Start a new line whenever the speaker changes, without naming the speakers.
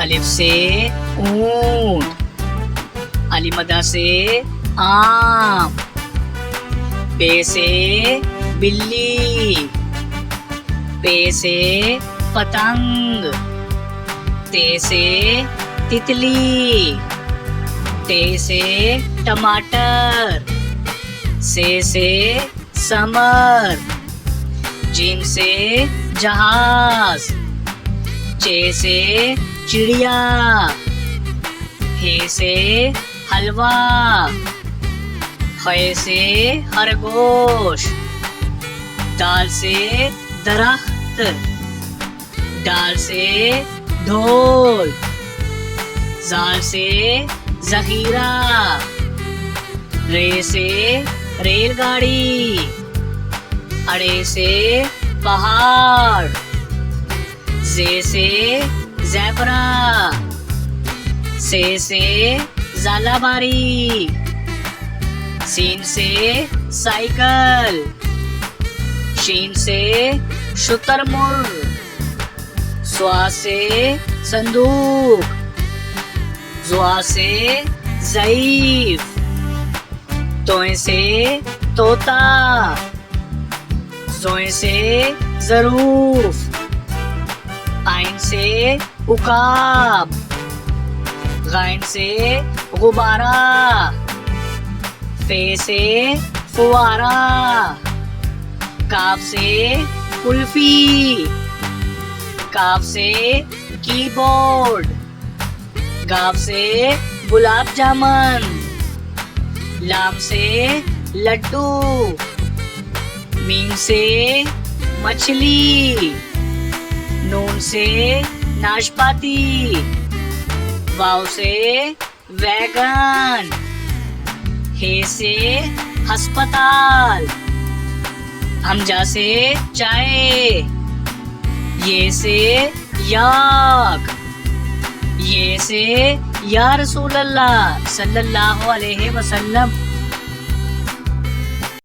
अलिफ से ऊंट, अलिमदा से आम, बे से बिल्ली, पे से पतंग, ते से तितली, टे से टमाटर, से समर, जिम से जहाज, चे से चिड़िया, हे से हलवा, खे से खरगोश, दाल से दरख्त, डाल से ढोल, जाल से जखीरा, रे से रेलगाड़ी, अड़े से पहाड़, जे से ज़ेबरा, से झालाबारी, सीन से साइकिल, शीन से शुतुरमुर्ग, स्वा से संदूक, जुआ से ज़ईफ, तोए से तोता, जोए से ज़रूफ, आइन से उकाब, गाइन से गुब्बारा, फे से फुवारा, काफ से कुल्फी, काफ से कीबोर्ड, गाफ से गुलाब जामुन, लाम से लड्डू, मीम से मछली, नून से नाशपाती, वाव से वैगन, हे से अस्पताल, हमजा से चाय, ये से याक, ये से या रसूल अल्लाह सल्लल्लाहु अलैहि वसल्लम।